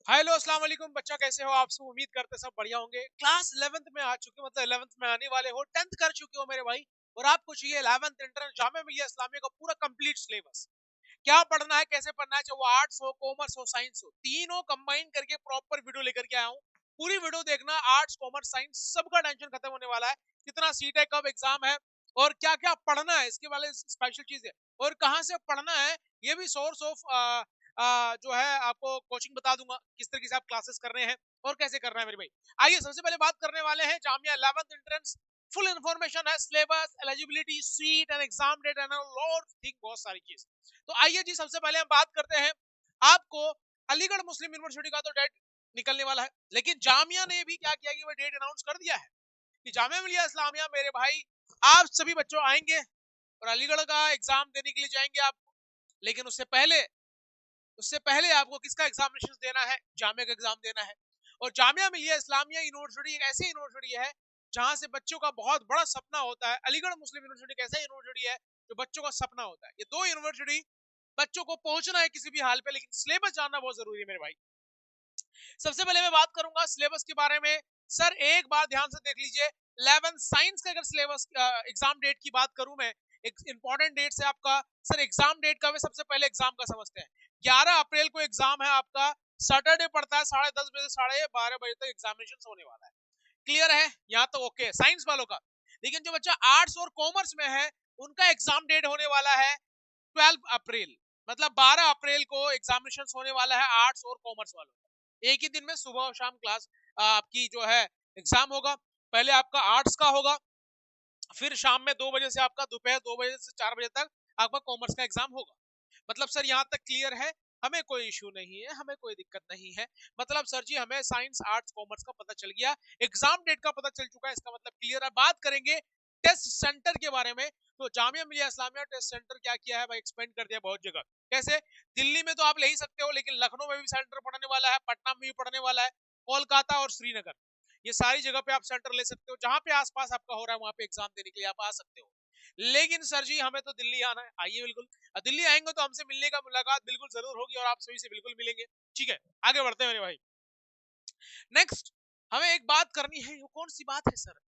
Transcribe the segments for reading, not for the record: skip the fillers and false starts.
Hello अस्सलाम वालेकुम बच्चा, कैसे हो आप सब? उम्मीद करते सब बढ़िया होंगे। क्लास 11th में आ चुके, मतलब 11th में आने वाले हो, 10th कर चुके हो मेरे भाई। और आपको चाहिए 11th इंटर जामिया मिलिया इस्लामिया का पूरा कंप्लीट सिलेबस। क्या पढ़ना है, कैसे पढ़ना है, चाहे वो आर्ट्स हो, कॉमर्स हो, साइंस हो, तीनों कंबाइन करके प्रॉपर वीडियो लेकर के आया हूँ। पूरी वीडियो देखना, आर्ट्स कॉमर्स साइंस सबका टेंशन खत्म होने वाला है। कितना सीट है, कब एग्जाम है, और क्या क्या पढ़ना है, इसके वाले स्पेशल चीज है। और कहाँ से पढ़ना है, ये भी सोर्स ऑफ जो है आपको कोचिंग बता दूंगा, किस तरीके से आप क्लासेस कर रहे हैं और कैसे करना है मेरे भाई। आइए सबसे पहले बात करने वाले हैं Jamia 11th entrance. Full information है, syllabus, eligibility, seat and exam date and lot thing, बहुत सारी चीज। तो आइए जी, सबसे पहले हम बात करते हैं। आपको अलीगढ़ मुस्लिम यूनिवर्सिटी का तो डेट निकलने वाला है, लेकिन जामिया ने भी क्या किया कि वो डेट अनाउंस कर दिया है कि जामिया मिलिया इस्लामिया मेरे भाई, आप सभी बच्चों आएंगे और अलीगढ़ का एग्जाम देने के लिए जाएंगे आप। लेकिन उससे पहले आपको किसका एग्जामिनेशन देना है? जामिया का एग्जाम देना है। और जामिया मिलिया इस्लामिया यूनिवर्सिटी एक ऐसी यूनिवर्सिटी है जहां से बच्चों का बहुत बड़ा सपना होता है। अलीगढ़ मुस्लिम यूनिवर्सिटी एक ऐसा यूनिवर्सिटी है जो बच्चों का सपना होता है। ये दो यूनिवर्सिटी, बच्चों को पहुंचना है किसी भी हाल पे, लेकिन सिलेबस जानना बहुत जरूरी है मेरे भाई। सबसे पहले मैं बात करूंगा सिलेबस के बारे में। सर एक बात ध्यान से देख लीजिए, 11 साइंस का अगर सिलेबस एग्जाम डेट की बात करूं मैं, एक इंपॉर्टेंट डेट से आपका। सर एग्जाम डेट का वे सबसे पहले एग्जाम का समझते हैं। 11 अप्रैल को एग्जाम है आपका, सैटरडे पड़ता है, 10:30 बजे से 12:30 बजे तक एग्जामिनेशन होने वाला है। क्लियर है यहाँ तो? ओके साइंस वालों का। लेकिन जो बच्चा आर्ट्स और कॉमर्स में है, उनका एग्जाम डेट होने वाला है 12 अप्रैल, मतलब 12 अप्रैल को एग्जामिनेशन होने वाला है आर्ट्स और कॉमर्स वालों का। एक ही दिन में सुबह और शाम क्लास आपकी जो है एग्जाम होगा। पहले आपका आर्ट्स का होगा, फिर शाम में 2 बजे से आपका, दोपहर 2 बजे से 4 बजे तक आपका कॉमर्स का एग्जाम होगा। मतलब सर यहाँ तक क्लियर है? हमें कोई इश्यू नहीं है, हमें कोई दिक्कत नहीं है। मतलब सर जी हमें साइंस आर्ट्स कॉमर्स का पता चल गया, एग्जाम डेट का पता चल चुका है, इसका मतलब क्लियर है। बात करेंगे टेस्ट सेंटर के बारे में। तो जामिया मिलिया इस्लामिया टेस्ट सेंटर क्या किया है भाई, एक्सपेंड कर दिया बहुत जगह। कैसे? दिल्ली में तो आप ले ही सकते हो, लेकिन लखनऊ में भी सेंटर पड़ने वाला है, पटना में भी पड़ने वाला है, कोलकाता और श्रीनगर, ये सारी जगह पे आप सेंटर ले सकते हो। जहां पे आसपास आपका हो रहा है वहां पे एग्जाम देने के लिए आप आ सकते हो। लेकिन सर जी हमें तो दिल्ली आना है, आइए बिल्कुल। दिल्ली आएंगे तो हमसे मिलने का मुलाकात बिल्कुल जरूर होगी और आप सभी से बिल्कुल मिलेंगे। ठीक है, आगे बढ़ते हैं मेरे भाई। नेक्स्ट, हमें एक बात करनी है, वो कौन सी बात है sir?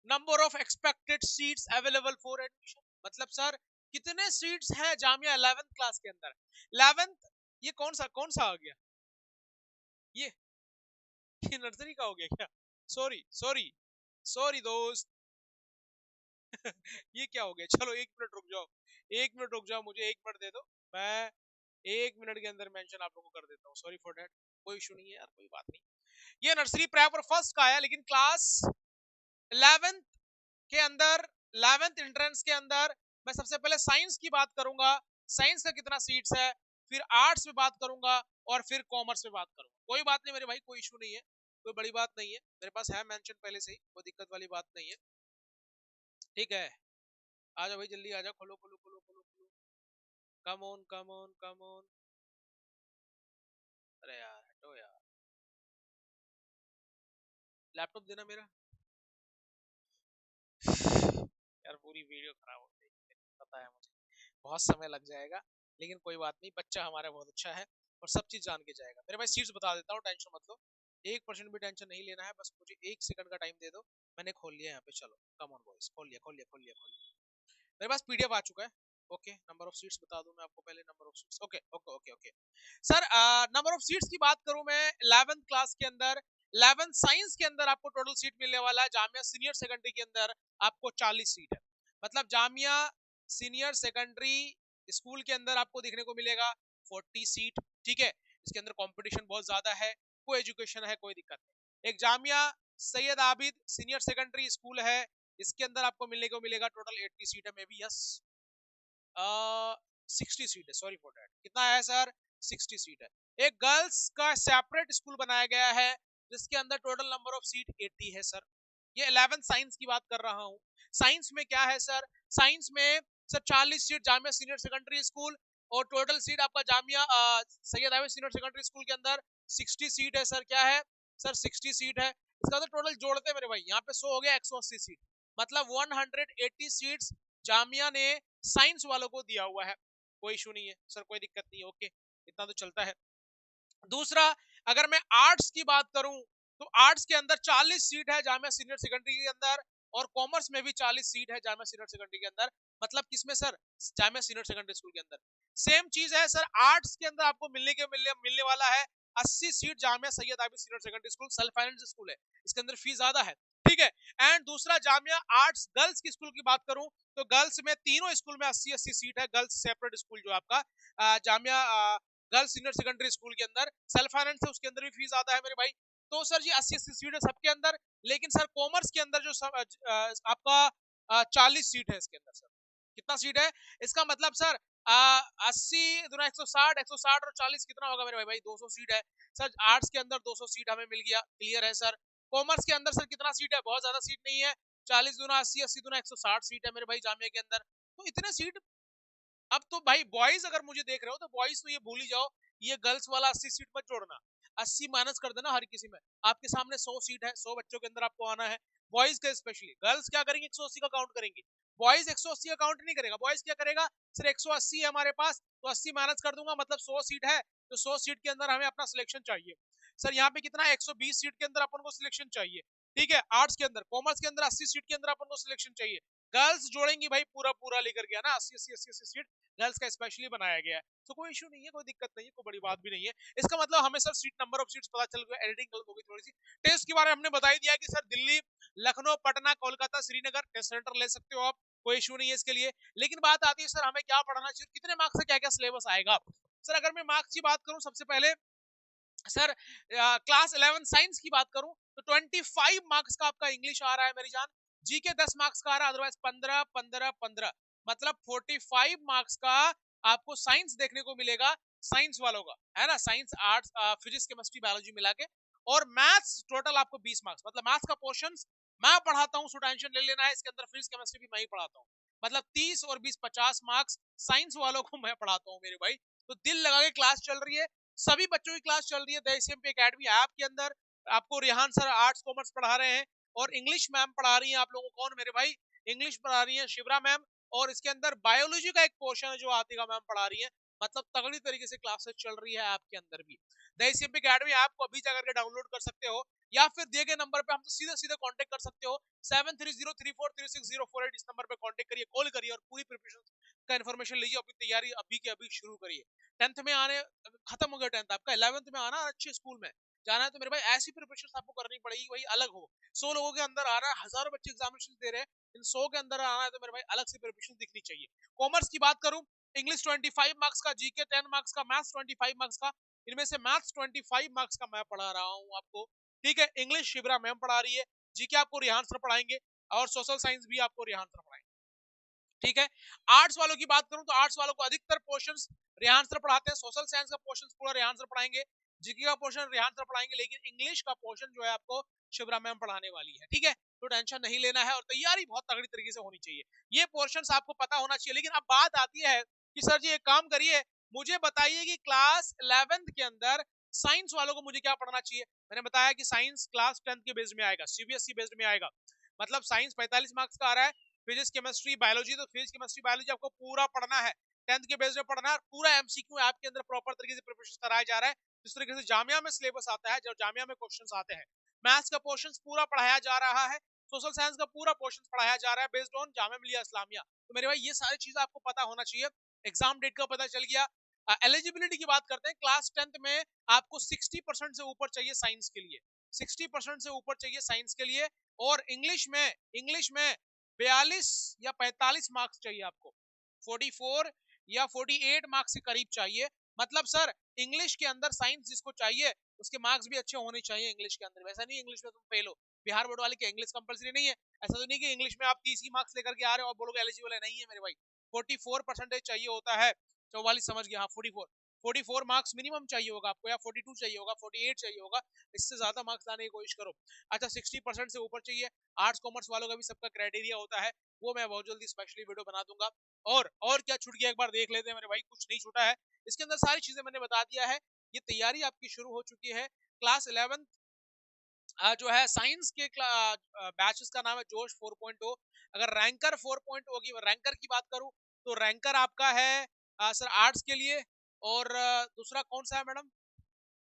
Number of expected seats available for admission. मतलब सर कितने सीट्स हैं जामिया 11th क्लास के अंदर? 11th, ये कौन सा आ गया? ये ये नर्सरी का हो गया क्या? सॉरी सॉरी सॉरी दोस्त। ये क्या हो गया? चलो 1 मिनट रुक जाओ, 1 मिनट रुक जाओ, मुझे 1 मिनट दे दो। मैं 1 मिनट के अंदर मेंशन आप लोगों को कर देता हूँ। सॉरी फॉर दैट, कोई इशू नहीं है यार, कोई बात नहीं। ये नर्सरी प्रैप और फर्स्ट का है, लेकिन क्लास 11th के अंदर, 11th एंट्रेंस के अंदर मैं सबसे पहले साइंस की बात करूंगा। साइंस का कितना सीट्स है, फिर आर्ट्स में बात करूंगा, और फिर कॉमर्स में बात करूंगा। कोई बात नहीं मेरे भाई, कोई इशू नहीं है, कोई बड़ी बात नहीं है, मेरे पास है मेंशन पहले से ही, कोई दिक्कत वाली बात नहीं है। ठीक है, आ जाओ भाई, जल्दी आ जाओ, खोलो खोलो खोलो खोलो खोलो। Come on come on come on. अरे यार हटो यार, लैपटॉप देना मेरा। यार पूरी वीडियो खराब हो गई, पता है मुझे, बहुत समय लग जाएगा, लेकिन कोई बात नहीं, बच्चा हमारा बहुत अच्छा है और सब चीज जान के जाएगा। मेरे भाई सीट्स बता देता हूँ, टेंशन मत लो, 1% भी टेंशन नहीं लेना है, बस मुझे 1 सेकंड का टाइम दे दो। मैंने खोल लिया यहाँ पे, चलो कम ऑन बॉयज, खोल लिया खोल लिया खोल लिया खोल लिया। मेरे पास पीडीएफ आ चुका है। ओके, नंबर ऑफ सीट्स बता दूं मैं आपको पहले, number of seats. Okay okay okay okay sir, number of seats की बात करूं मैं 11th क्लास के अंदर, 11th साइंस के अंदर आपको टोटल सीट मिलने वाला है जामिया सीनियर सेकेंडरी के अंदर, आपको 40 सीट है। मतलब जामिया सीनियर सेकेंडरी स्कूल के अंदर आपको देखने को मिलेगा 40 सीट। ठीक है, इसके अंदर कंपटीशन बहुत ज्यादा है, कोई एजुकेशन है, कोई दिक्कत नहीं। एक Jamia Syed Abid senior secondary school है, इसके अंदर आपको मिलने को मिलेगा टोटल 80 सीट है, मे बी यस 60 सीट है, सॉरी फॉर दैट। कितना है सर? 60 सीट है। एक गर्ल्स का सेपरेट स्कूल बनाया गया है, जिसके अंदर टोटल नंबर ऑफ सीट 80 है सर। ये 11th साइंस की बात कर रहा हूँ। साइंस में क्या है सर? साइंस में sir 40 seat Jamia senior secondary school, और टोटल सीट आपका Jamia Syed Abid senior secondary school के अंदर 60 सीट है सर। क्या है सर? 60 सीट है। इसका तो टोटल जोड़ते हैं मेरे भाई, यहाँ पे 100 हो गया, 180 सीट, मतलब 180 सीट्स जामिया ने साइंस वालों को दिया हुआ है। कोई इशू नहीं है सर, कोई दिक्कत नहीं है। ओके, इतना तो चलता है। दूसरा, अगर मैं आर्ट्स की बात करूं तो आर्ट्स के अंदर 40 सीट है जामिया सीनियर सेकेंडरी के अंदर, और कॉमर्स में भी 40 सीट है जामिया सीनियर सेकेंडरी के अंदर। मतलब किसमें sir? Jamia senior secondary school के अंदर। सेम चीज है सर, आर्ट्स के अंदर आपको मिलने वाला है 80 seat Jamia Syed Abid senior secondary school, self finance school है, इसके अंदर फीस ज्यादा है, ठीक है। एंड दूसरा, जामिया आर्ट्स गर्ल्स की स्कूल की बात करूं तो गर्ल्स में तीनों स्कूल में 80-80 सीट है, गर्ल्स सेपरेट स्कूल जो आपका Jamia girls senior secondary school के अंदर, सेल्फ फाइनेंस है, उसके अंदर भी फीस आता है मेरे भाई। तो सर जी 80-80 सीट है सबके अंदर, लेकिन सर कॉमर्स के अंदर जो आपका 40 सीट है इसके अंदर सर। कितना सीट है? इसका मतलब सर 80 दुना 160, 160 और 40 कितना होगा मेरे भाई? 200 सीट है सर। आर्ट्स के अंदर 200 सीट हमें मिल गया, क्लियर है सर। कॉमर्स के अंदर सर कितना सीट है? बहुत ज्यादा सीट नहीं है, 40 दुना 80, 80 दुना 160 सीट है मेरे भाई जामिया के अंदर। तो इतने सीट। अब तो भाई बॉयज अगर मुझे देख रहे हो तो बॉयज तो ये भूल ही जाओ, ये गर्ल्स वाला 80 सीट मत जोड़ना, 80 माइनस कर देना हर किसी में। आपके सामने 100 सीट है, 100 बच्चों के अंदर आपको आना है, बॉयज का स्पेशली। गर्ल्स क्या करेंगे? 180 का काउंट करेंगे, बॉयज 180 का काउंट नहीं करेगा। बॉयज क्या करेगा? सिर्फ 180 है हमारे पास, तो 80 माइनस कर दूंगा, मतलब 100 सीट है, तो 100 सीट के अंदर हमें अपना सिलेक्शन चाहिए। सर यहाँ पे कितना है? 120 सीट के अंदर अपन को सिलेक्शन चाहिए, ठीक है, आर्ट्स के अंदर। कॉमर्स के अंदर 80 सीट के अंदर अपन को सिलेक्शन चाहिए। गर्ल्स जोड़ेंगी भाई पूरा पूरा लेकर गया ना, 80-80 सीट गर्ल्स का स्पेशली बनाया गया है। तो कोई इशू नहीं है, कोई दिक्कत नहीं है, कोई बड़ी बात भी नहीं है। इसका मतलब हमें sir seat number of seats पता चल गया, एडिटिंग गलत हो गई थोड़ी सी। टेस्ट के बारे में हमने बता ही दिया कि sir Delhi, Lucknow, Patna, Kolkata, Srinagar test centre ले सकते हो आप, कोई इशू नहीं है इसके लिए। लेकिन बात आती है सर हमें क्या पढ़ना चाहिए, कितने मार्क्स से क्या क्या सिलेबस आएगा। सर अगर मैं मार्क्स की बात करूं सबसे पहले सर, क्लास 11 साइंस की बात करूं तो 25 मार्क्स का आपका इंग्लिश आ रहा है मेरी जान, जीके 10 मार्क्स का आ रहा है, अदरवाइज 15 15 15, मतलब 45 मार्क्स का आपको साइंस देखने को मिलेगा, साइंस वालों का है ना, science arts physics chemistry biology मिला के। और मैथ्स टोटल आपको 20 मार्क्स, मतलब मैथ्स का पोर्शंस मैं पढ़ाता हूं, सो टेंशन ले लेना है, इसके अंदर फिजिक्स केमिस्ट्री भी मैं ही पढ़ाता हूं, मतलब 30 और 20 50 मार्क्स साइंस वालों को मैं पढ़ाता हूं मेरे भाई। तो दिल लगा के क्लास चल रही है, सभी बच्चों की क्लास चल रही है द एसीएमपी एकेडमी ऐप के अंदर। आपको रेहान सर आर्ट्स कॉमर्स पढ़ा रहे हैं, और इंग्लिश मैम पढ़ा रही हैं आप लोगों को, कौन मेरे भाई? इंग्लिश पढ़ा रही हैं शिवरा मैम, और इसके अंदर बायोलॉजी का एक पोर्शन है जो आतिका मैम पढ़ा रही है। मतलब तगड़ी तरीके से क्लासेस चल रही है ऐप के अंदर भी। द एसीएमपी एकेडमी ऐप को अभी जाकर के डाउनलोड कर सकते हो, या फिर दिए गए नंबर पे हम तो सीधे सीधे कांटेक्ट कर सकते हो, 7303436048, इस नंबर पे कांटेक्ट करिए, कॉल करिए, और पूरी प्रिपरेशन का इन्फॉर्मेशन लीजिए, अपनी तैयारी अभी के अभी शुरू करिए। 10th में आने खत्म हो गया 10th आपका, 11th में आना अच्छे स्कूल में जाना है तो मेरे भाई ऐसी प्रिपरेशन आपको करनी पड़ेगी, वही अलग हो। 100 लोगों के अंदर आ रहा है, हजारों बच्चे एग्जामिनेशन दे रहे हैं, इन 100 के अंदर आना है तो मेरे भाई अलग से प्रिपरेशन दिखनी चाहिए। कॉमर्स की बात करूं, इंग्लिश 25 मार्क्स का, जीके 10 मार्क्स का, मैथ्स 25 मार्क्स का। इनमें से मैथ्स 25 मार्क्स का मैं पढ़ा रहा हूं आपको, ठीक है। इंग्लिश शिवरा मैम पढ़ा रही है, जीके आपको रिहान सर पढ़ाएंगे, और सोशल साइंस भी आपको रिहान सर पढ़ाएंगे, ठीक है। आर्ट्स वालों की बात करूं तो आर्ट्स वालों को अधिकतर पोर्शंस रेहान सर पढ़ाते हैं, सोशल साइंस का पोर्शन पूरा रेहान सर पढ़ाएंगे, जीके का पोर्शन रेहान सर पढ़ाएंगे, लेकिन इंग्लिश का पोर्शन जो है आपको शिवरा मैम पढ़ाने वाली है, ठीक है। तो टेंशन नहीं लेना है, और तैयारी बहुत तगड़ी तरीके से होनी चाहिए, ये पोर्शंस आपको पता होना चाहिए। लेकिन अब बात आती है कि सर जी एक काम करिए, मुझे बताइए कि क्लास 11th के अंदर साइंस वालों को मुझे क्या पढ़ना चाहिए। मैंने बताया कि साइंस क्लास 10th के बेस्ड में आएगा, सीबीएसई बेस्ड में आएगा, मतलब साइंस 45 मार्क्स का आ रहा है, फिजिक्स केमिस्ट्री बायोलॉजी, तो फिजिक्स केमिस्ट्री बायोलॉजी आपको पूरा पढ़ना है, 10th के बेस में पढ़ना है, पूरा एमसीक्यू आपके अंदर प्रॉपर तरीके से प्रिपरेशन कराया जा रहा है, जिस तरीके से जामिया में सिलेबस आता है, जो जामिया में क्वेश्चंस आते हैं। मैथ्स का पोर्शन पूरा पढ़ाया जा रहा है, सोशल साइंस का पूरा पोर्शन पढ़ाया जा रहा है बेस्ड ऑन जामिया मिलिया इस्लामिया। तो मेरे भाई ये सारी चीजें आपको पता होना चाहिए। एग्जाम डेट का पता चल गया। एलिजिबिलिटी की बात करते हैं, क्लास 10th में आपको 60% से ऊपर चाहिए साइंस के लिए, 60% से ऊपर चाहिए साइंस के लिए। और इंग्लिश में 42 या 45 मार्क्स चाहिए आपको, 44 या 48 मार्क्स के करीब चाहिए। मतलब सर इंग्लिश के अंदर साइंस जिसको चाहिए उसके मार्क्स भी अच्छे होने चाहिए इंग्लिश के अंदर। वैसा नहीं इंग्लिश में तुम फेल हो, बिहार बोर्ड वाले के इंग्लिश कंपलसरी नहीं है, ऐसा तो नहीं कि इंग्लिश में आप 30 ही मार्क्स लेकर के आ रहे हो और बोलोगे एलिजिबल है, नहीं है मेरे भाई। 44% चाहिए होता है, 44 समझ गया, हाँ 44 मार्क्स मिनिमम चाहिए होगा आपको, या 42 चाहिए होगा, 48 चाहिए होगा, इससे ज्यादा मार्क्स लाने की कोशिश करो। अच्छा 60% से ऊपर चाहिए। आर्ट्स कॉमर्स वालों का भी सबका क्राइटेरिया होता है, वो मैं बहुत जल्दी स्पेशली वीडियो बना दूंगा। और क्या छूट गया एक बार देख लेते हैं मेरे भाई, कुछ नहीं छूटा है, इसके अंदर सारी चीजें मैंने बता दिया है। ये तैयारी आपकी शुरू हो चुकी है। क्लास 11 जो है साइंस के बैचेस का नाम है जोश 4.0। अगर रैंकर 4.0 की रैंकर की बात करूं तो रैंकर आपका है सर आर्ट्स के लिए, और दूसरा कौन सा है मैडम?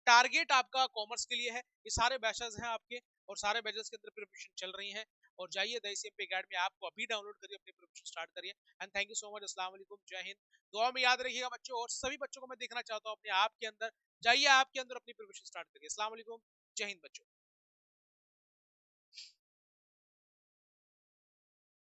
टारगेट आपका कॉमर्स के लिए है। ये सारे बैचेस हैं आपके, और सारे बैचेस के अंदर प्रिपरेशन चल रही है। और जाइए द एसीएमपी एकेडमी ऐप को अभी डाउनलोड करिए, अपनी प्रिपरेशन स्टार्ट करिए। And thank you so much. अस्सलाम वालेकुम, जय हिंद। दुआ में याद रखिएगा बच्चों, और सभी बच्चों को मैं देखना चाहता हूँ अपने आप के अंदर। जाइए, आपके अंदर अपनी प्रिपरेशन स्टार्ट करिए। अस्सलाम वालेकुम, जय हिंद बच्चों।